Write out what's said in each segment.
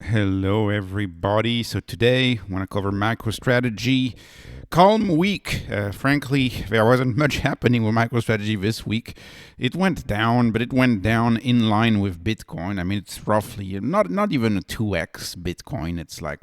Hello, everybody. So today, I want to cover MicroStrategy. Calm week. Frankly, there wasn't much happening with MicroStrategy this week. It went down, but it went down in line with Bitcoin. I mean, it's roughly not even a 2x Bitcoin. It's like,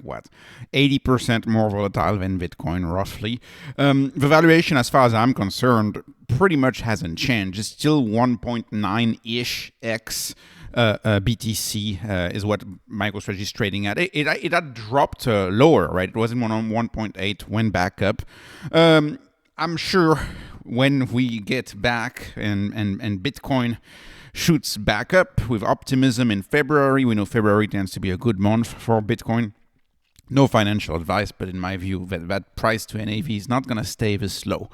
80% more volatile than Bitcoin, roughly. The valuation, as far as I'm concerned, pretty much hasn't changed. It's still 1.9-ish x BTC is what MicroStrategy is trading at. It had dropped lower, right? It wasn't on 1.8, went back up. I'm sure when we get back and Bitcoin shoots back up with optimism in February, we know February tends to be a good month for Bitcoin. No financial advice, but in my view, that price to NAV is not going to stay this low.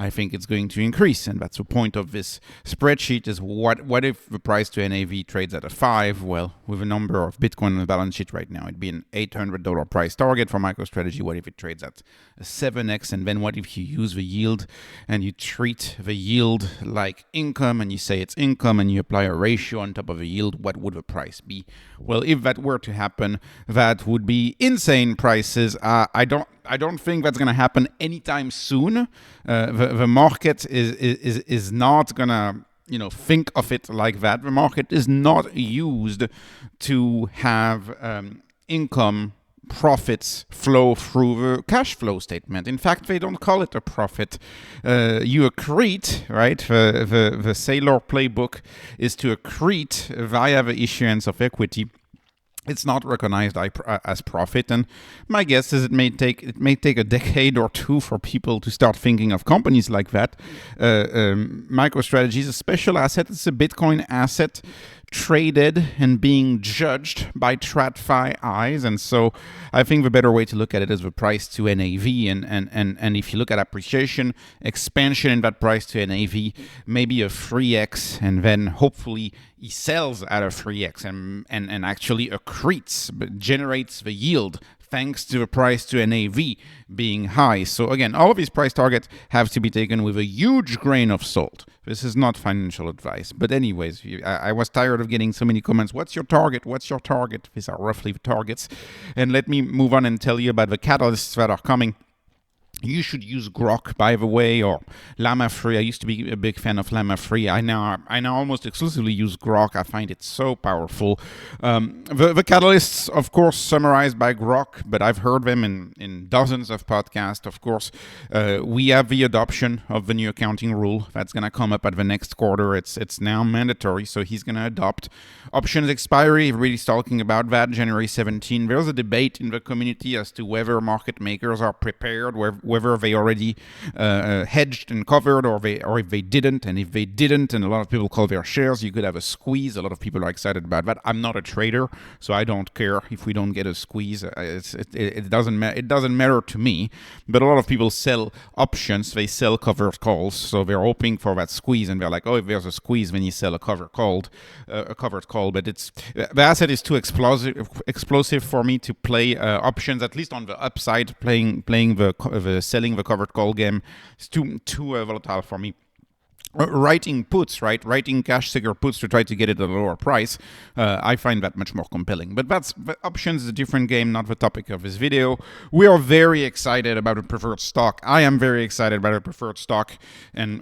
I think it's going to increase, and that's the point of this spreadsheet is what if the price to NAV trades at a 5? Well, with a number of Bitcoin on the balance sheet right now, it'd be an $800 price target for MicroStrategy. What if it trades at a 7x? And then what if you use the yield and you treat the yield like income and you say it's income and you apply a ratio on top of the yield? What would the price be? Well, if that were to happen, that would be insane prices. I don't think that's going to happen anytime soon. The market is not going to think of it like that. The market is not used to have income profits flow through the cash flow statement. In fact, they don't call it a profit. You accrete, right? The Saylor playbook is to accrete via the issuance of equity. It's not recognized as profit, and my guess is it may take a decade or two for people to start thinking of companies like that. MicroStrategy is a special asset. It's a Bitcoin asset traded and being judged by TradFi eyes, and so I think the better way to look at it is the price to NAV, and if you look at appreciation, expansion in that price to NAV, maybe a 3x, and then hopefully he sells at a 3x and actually accretes, but generates the yield thanks to the price to NAV being high. So again, all of these price targets have to be taken with a huge grain of salt. This is not financial advice. But anyways, I was tired of getting so many comments. What's your target? What's your target? These are roughly the targets. And let me move on and tell you about the catalysts that are coming. You should use Grok, by the way, or Llama 3. I used to be a big fan of Llama 3. I now almost exclusively use Grok. I find it so powerful. The catalysts, of course, summarized by Grok, but I've heard them in dozens of podcasts. Of course, we have the adoption of the new accounting rule. That's going to come up at the next quarter. It's now mandatory, so he's going to adopt. Options expiry, everybody's talking about that, January 17. There's a debate in the community as to whether market makers are prepared, whether they already hedged and covered, or if they didn't. And if they didn't, and a lot of people call their shares, you could have a squeeze. A lot of people are excited about that. I'm not a trader, so I don't care if we don't get a squeeze. It doesn't matter to me. But a lot of people sell options. They sell covered calls, so they're hoping for that squeeze, and they're like, oh, if there's a squeeze, then you sell a covered call. But the asset is too explosive for me to play options, at least on the upside. Playing the selling the covered call game is too volatile for me. Writing puts, right? Writing cash seeker puts to try to get it at a lower price. I find that much more compelling. But options is a different game, not the topic of this video. We are very excited about a preferred stock. I am very excited about a preferred stock, and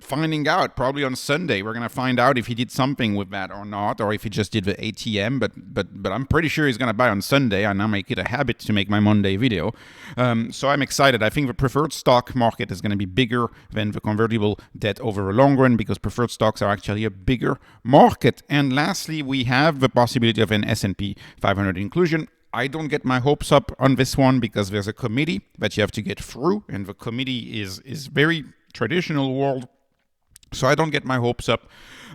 finding out probably on Sunday. We're gonna find out if he did something with that or not, or if he just did the ATM. But I'm pretty sure he's gonna buy on Sunday. I now make it a habit to make my Monday video. So I'm excited. I think the preferred stock market is gonna be bigger than the convertible debt over a long run, because preferred stocks are actually a bigger market. And lastly, we have the possibility of an S&P 500 inclusion. I don't get my hopes up on this one because there's a committee that you have to get through, and the committee is very traditional world. So I don't get my hopes up.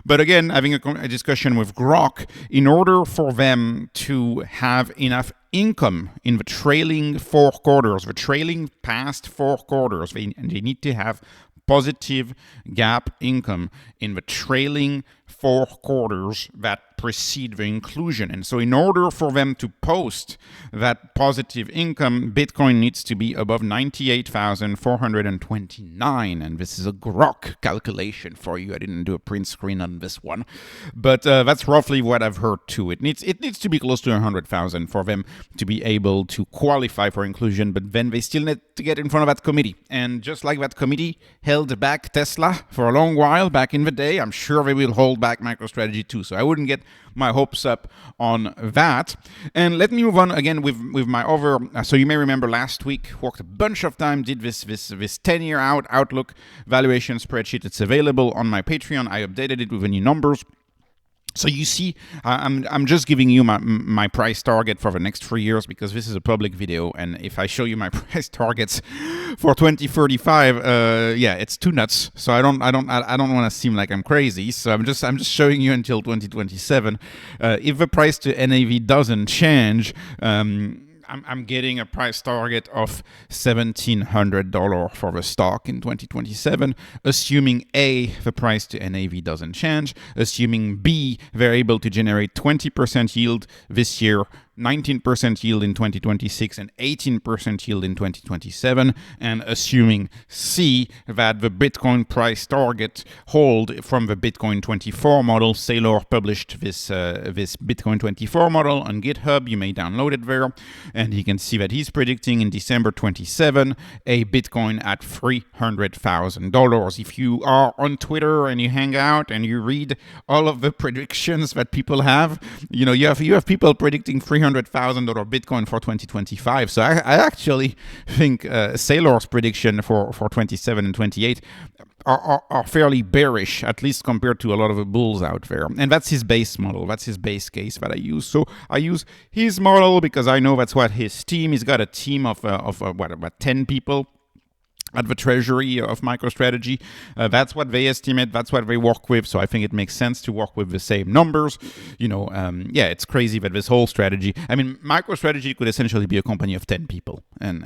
But again, having a discussion with Grok, in order for them to have enough income in the trailing 4 quarters, the trailing past 4 quarters, they need to have positive GAAP income in the trailing 4 quarters that precede the inclusion. And so in order for them to post that positive income, Bitcoin needs to be above 98,429. And this is a grok calculation for you. I didn't do a print screen on this one. But that's roughly what I've heard too. It needs to be close to 100,000 for them to be able to qualify for inclusion. But then they still need to get in front of that committee. And just like that committee held back Tesla for a long while back in the day, I'm sure they will hold back MicroStrategy too. So I wouldn't get my hopes up on that. And let me move on again with my other. So you may remember last week, worked a bunch of time, did this 10-year outlook valuation spreadsheet. It's available on my Patreon. I updated it with the new numbers. So you see, I'm just giving you my price target for the next 3 years because this is a public video, and if I show you my price targets for 2035, yeah, it's too nuts. So I don't want to seem like I'm crazy. So I'm just showing you until 2027. If the price to NAV doesn't change, I'm getting a price target of $1,700 for the stock in 2027, assuming A, the price to NAV doesn't change, assuming B, they're able to generate 20% yield this year, 19% yield in 2026 and 18% yield in 2027, and assuming C, that the Bitcoin price target hold from the Bitcoin 24 model. Saylor published this Bitcoin 24 model on GitHub. You may download it there, and you can see that he's predicting in December 27 a Bitcoin at $300,000. If you are on Twitter and you hang out and you read all of the predictions that people have, you have people predicting $300,000 Bitcoin for 2025. So I actually think Saylor's prediction for 27 and 28 are fairly bearish, at least compared to a lot of the bulls out there. And that's his base model. That's his base case that I use. So I use his model because I know that's what his team. He's got a team of about 10 people at the treasury of MicroStrategy. That's what they estimate. That's what they work with. So I think it makes sense to work with the same numbers. Yeah, it's crazy that this whole strategy. I mean, MicroStrategy could essentially be a company of 10 people, and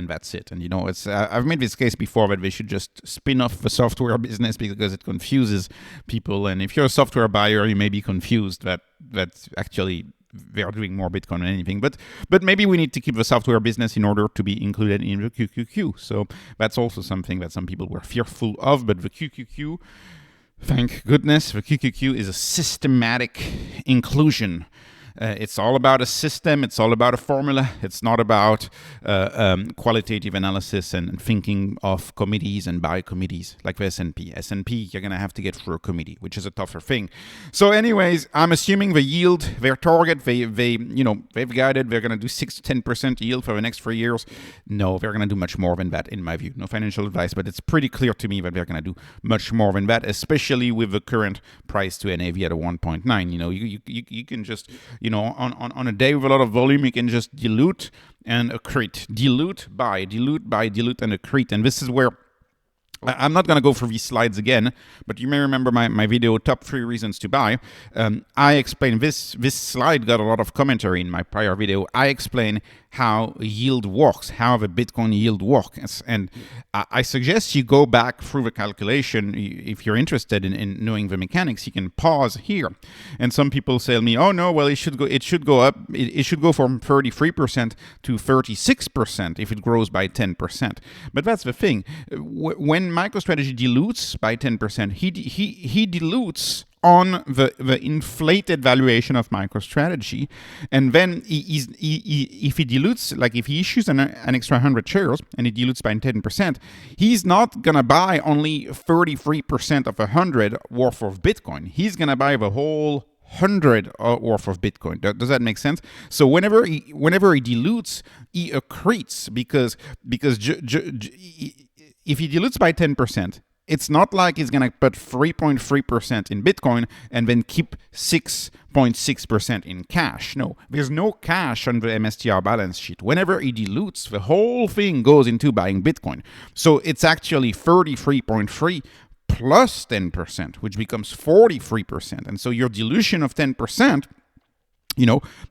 that's it. And it's I've made this case before that they should just spin off the software business because it confuses people. And if you're a software buyer, you may be confused that that's actually they are doing more Bitcoin than anything. But maybe we need to keep the software business in order to be included in the QQQ. So that's also something that some people were fearful of. But the QQQ, thank goodness, the QQQ is a systematic inclusion. It's all about a system. It's all about a formula. It's not about qualitative analysis and thinking of committees and by committees like the S&P. S&P, you're going to have to get through a committee, which is a tougher thing. So anyways, I'm assuming the yield, their target, they've guided, they're going to do 6 to 10% yield for the next 3 years. No, they're going to do much more than that, in my view. No financial advice, but it's pretty clear to me that they're going to do much more than that, especially with the current price to NAV at a 1.9. You can just... on a day with a lot of volume, you can just dilute and accrete. Dilute, buy, dilute, and accrete. And this is where I'm not going to go through these slides again, but you may remember my video, Top 3 Reasons to Buy. I explain this slide got a lot of commentary in my prior video. I explain how yield works, how the Bitcoin yield works. And I suggest you go back through the calculation. If you're interested in knowing the mechanics, you can pause here. And some people say to me, oh no, well, it should go up. It should go from 33% to 36% if it grows by 10%. But that's the thing. When MicroStrategy dilutes by 10%, he dilutes on the inflated valuation of MicroStrategy, and then if he dilutes, like if he issues an extra 100 shares and he dilutes by 10%, he's not gonna buy only 33% of 100 worth of Bitcoin. He's gonna buy the whole 100 worth of Bitcoin. Does that make sense? So whenever he dilutes, he accretes because if he dilutes by 10%, it's not like he's going to put 3.3% in Bitcoin and then keep 6.6% in cash. No, there's no cash on the MSTR balance sheet. Whenever he dilutes, the whole thing goes into buying Bitcoin. So it's actually 33.3 plus 10%, which becomes 43%. And so your dilution of 10%,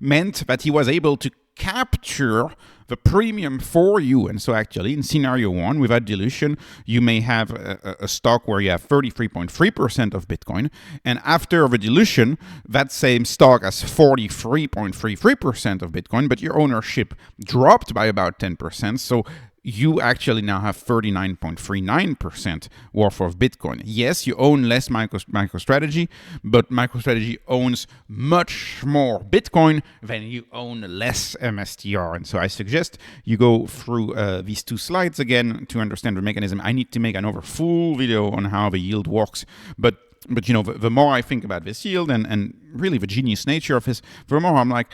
meant that he was able to capture the premium for you. And so actually in scenario 1, without dilution, you may have a stock where you have 33.3% of Bitcoin. And after the dilution, that same stock has 43.33% of Bitcoin, but your ownership dropped by about 10%. So you actually now have 39.39% worth of Bitcoin. Yes, you own less MicroStrategy, but MicroStrategy owns much more Bitcoin than you own less MSTR. And so I suggest you go through these 2 slides again to understand the mechanism. I need to make another full video on how the yield works, but you know, the more I think about this yield and really the genius nature of this, the more I'm like,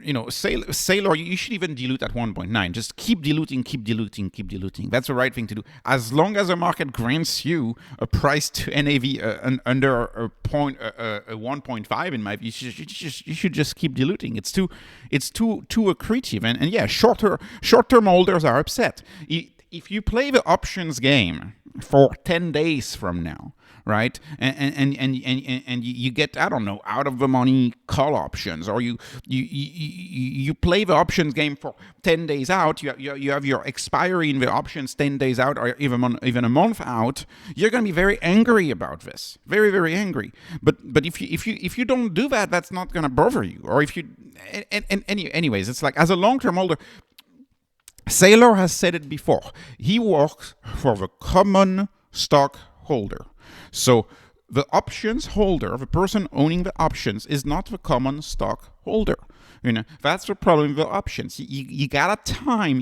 you know, Saylor, you should even dilute at 1.9. Just keep diluting, keep diluting, keep diluting. That's the right thing to do. As long as the market grants you a price to NAV under a 1.5, in my view, you should just keep diluting. It's too accretive. And yeah, short-term holders are upset. If you play the options game for 10 days from now, right? And you get, I don't know, out of the money call options, or you play the options game for 10 days out. You have your expiry in the options 10 days out, or even a month out. You're going to be very angry about this, very, very angry. But if you don't do that, that's not going to bother you. Or if you, anyways, it's like, as a long-term holder, Saylor has said it before. He works for the common stock holder. So the options holder, the person owning the options, is not the common stock holder. You know, that's the problem with the options. You gotta time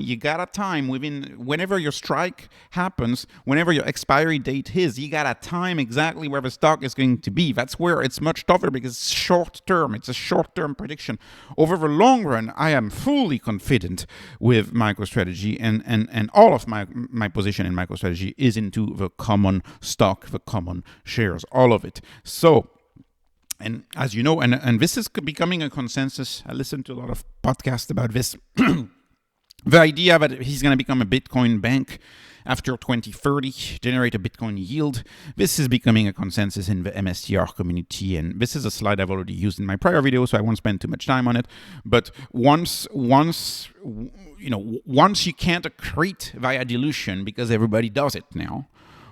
within, whenever your strike happens, whenever your expiry date is, you gotta time exactly where the stock is going to be. That's where it's much tougher, because it's short term. It's a short-term prediction. Over the long run, I am fully confident with MicroStrategy, and all of my position in MicroStrategy is into the common stock, the common shares, all of it. So, and as you know, and this is becoming a consensus. I listen to a lot of podcasts about this. The idea that he's going to become a Bitcoin bank after 2030, generate a Bitcoin yield. This is becoming a consensus in the MSTR community. And this is a slide I've already used in my prior video, so I won't spend too much time on it. But once you can't accrete via dilution, because everybody does it now,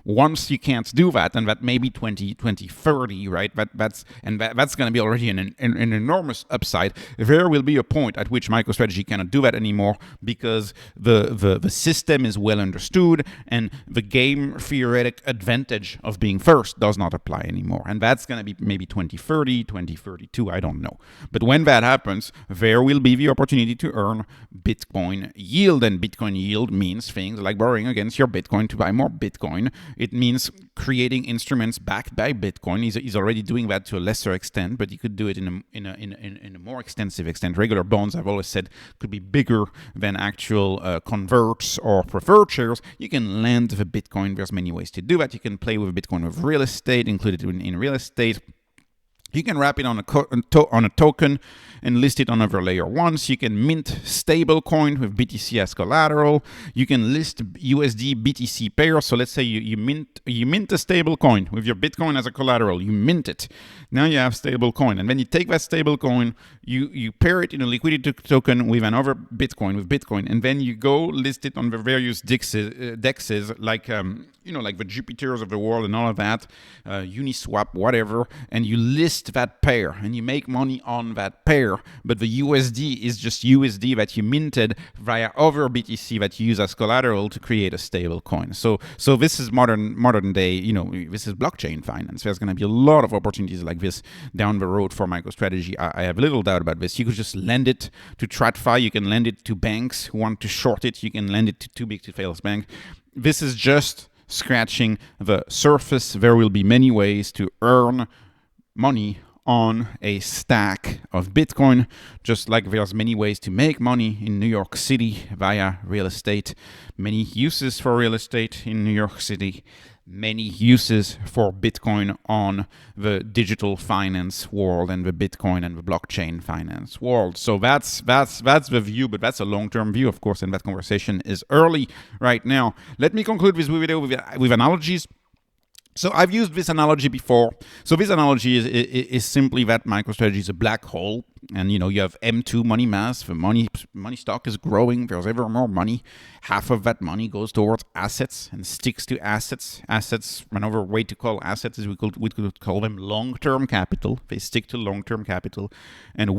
once you can't do that, and that may be 2030, right? That's going to be already an enormous upside. There will be a point at which MicroStrategy cannot do that anymore, because the system is well understood, and the game theoretic advantage of being first does not apply anymore. And that's going to be maybe 2030, 2032, I don't know. But when that happens, there will be the opportunity to earn Bitcoin yield, and Bitcoin yield means things like borrowing against your Bitcoin to buy more Bitcoin. It means creating instruments backed by Bitcoin. He's already doing that to a lesser extent, but he could do it in a more extensive extent. Regular bonds, I've always said, could be bigger than actual converts or preferred shares. You can lend the Bitcoin. There's many ways to do that. You can play with Bitcoin with real estate, included in real estate. You can wrap it on a token and list it on other layer ones. You can mint stablecoin with BTC as collateral. You can list USD BTC pair. So let's say you mint a stablecoin with your Bitcoin as a collateral. You mint it. Now you have stablecoin, and then you take that stablecoin, you pair it in a liquidity token with another Bitcoin, and then you go list it on the various dexes like like the Jupiters of the world and all of that, Uniswap, whatever, and you list that pair, and you make money on that pair, but the USD is just USD that you minted via other BTC that you use as collateral to create a stable coin. So this is modern day, this is blockchain finance. There's going to be a lot of opportunities like this down the road for MicroStrategy. I have little doubt about this. You could just lend it to TradFi, you can lend it to banks who want to short it, you can lend it to too big to fail bank. This is just scratching the surface. There will be many ways to earn money on a stack of Bitcoin, just like there's many ways to make money in New York City via real estate. Many uses for real estate in New York City. Many uses for Bitcoin on the digital finance world and the Bitcoin and the blockchain finance world. So that's the view, but that's a long-term view, of course, and that conversation is early right now. Let me conclude this video with analogies. So I've used this analogy before. So this analogy is simply that MicroStrategy is a black hole. And you have M2 money mass. The money stock is growing. There's ever more money. Half of that money goes towards assets and sticks to assets. Another way to call assets is we could call them long-term capital. They stick to long-term capital. And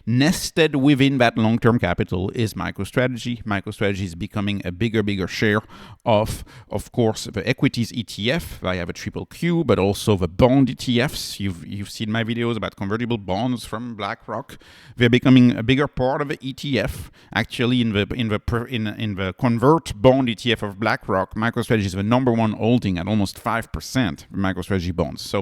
nested within that long-term capital is MicroStrategy. MicroStrategy is becoming a bigger share of course, the equities ETF. I have a triple Q, but also the bond ETFs. You've seen my videos about convertible bonds from BlackRock. They're becoming a bigger part of the ETF. Actually, in the convert bond ETF of BlackRock, MicroStrategy is the number one holding at almost 5% of MicroStrategy bonds.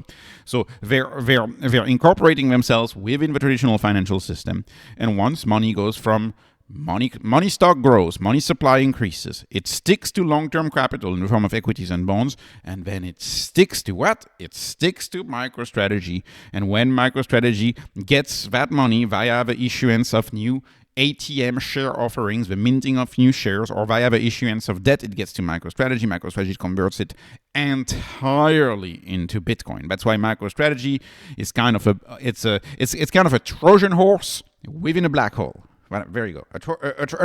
So they're incorporating themselves within the traditional financial system. And once money goes from money stock grows, money supply increases, it sticks to long-term capital in the form of equities and bonds, and then it sticks to what? It sticks to MicroStrategy. And when MicroStrategy gets that money via the issuance of new ATM share offerings, the minting of new shares, or via the issuance of debt, it gets to MicroStrategy. MicroStrategy converts it entirely into Bitcoin. That's why MicroStrategy is kind of a Trojan horse within a black hole. Well, there you go. A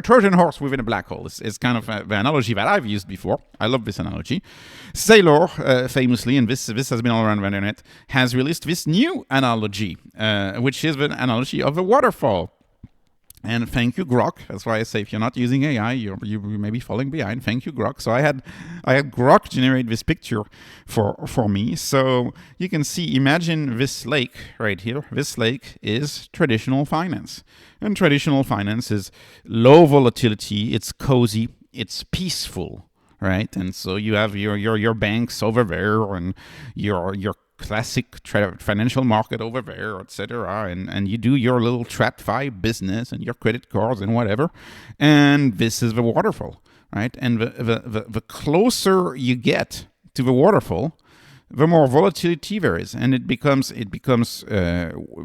Trojan horse within a black hole is kind of the analogy that I've used before. I love this analogy. Saylor, famously, and this has been all around the internet, has released this new analogy, which is the analogy of a waterfall. And thank you, Grok. That's why I say if you're not using AI, you may be falling behind. Thank you, Grok. So I had Grok generate this picture for me. So you can see, imagine this lake right here. This lake is traditional finance. And traditional finance is low volatility, it's cozy, it's peaceful, right? And so you have your banks over there and your classic financial market over there, etc. And you do your little TradFi business and your credit cards and whatever. And this is the waterfall, right? And the closer you get to the waterfall, the more volatility there is, and it becomes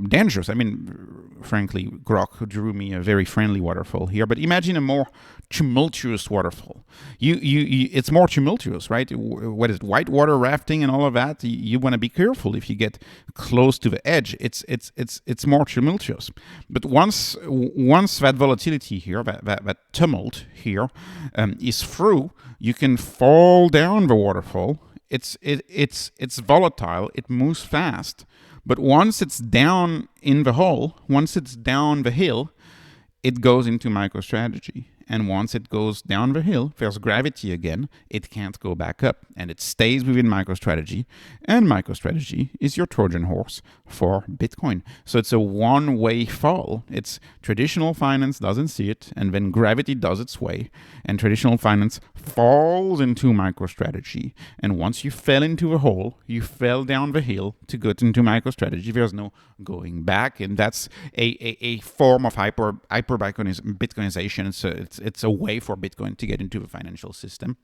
dangerous. I mean, frankly, Grok drew me a very friendly waterfall here, but imagine a more tumultuous waterfall. It's more tumultuous, right? What is it, whitewater rafting and all of that? You want to be careful if you get close to the edge. It's more tumultuous. But once that volatility here, that tumult here, is through, you can fall down the waterfall. It's volatile, it moves fast, but once it's down in the hole, once it's down the hill, it goes into MicroStrategy. And once it goes down the hill, there's gravity again, it can't go back up, and it stays within MicroStrategy, and MicroStrategy is your Trojan horse for Bitcoin. So it's a one-way fall. It's traditional finance doesn't see it, and then gravity does its way, and traditional finance falls into MicroStrategy. And once you fell into a hole, you fell down the hill to get into MicroStrategy. There's no going back, and that's a form of hyper-Bitcoinization. It's a way for Bitcoin to get into the financial system.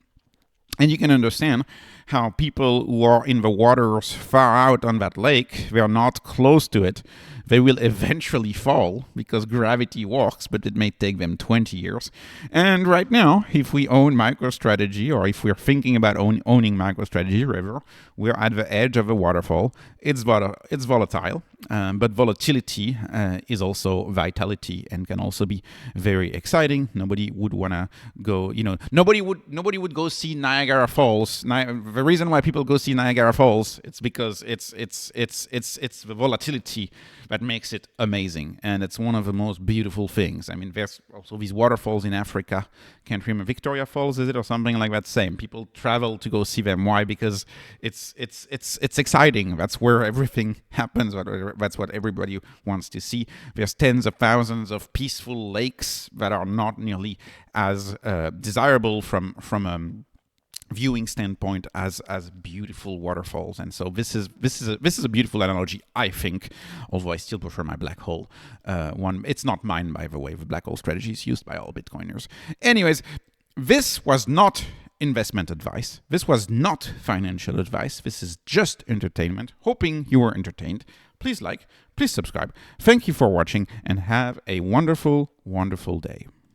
And you can understand how people who are in the waters far out on that lake, they are not close to it. They will eventually fall because gravity works, but it may take them 20 years. And right now, if we own MicroStrategy, or if we're thinking about owning MicroStrategy River, we're at the edge of a waterfall. It's volatile, but volatility is also vitality and can also be very exciting. Nobody would want to go, nobody would go see Niagara Falls. The reason why people go see Niagara Falls, it's because it's the volatility that makes it amazing, and it's one of the most beautiful things. I mean, there's also these waterfalls in Africa. Can't remember, Victoria Falls, is it, or something like that? Same. People travel to go see them. Why? Because it's exciting. That's where everything happens. That's what everybody wants to see. There's tens of thousands of peaceful lakes that are not nearly as desirable from viewing standpoint as beautiful waterfalls. And so this is a beautiful analogy, I think, although I still prefer my black hole one. It's not mine, by the way. The black hole strategy is used by all Bitcoiners. Anyways, this was not investment advice. This was not financial advice. This is just entertainment. Hoping you were entertained. Please like, please subscribe. Thank you for watching, and have a wonderful, wonderful day.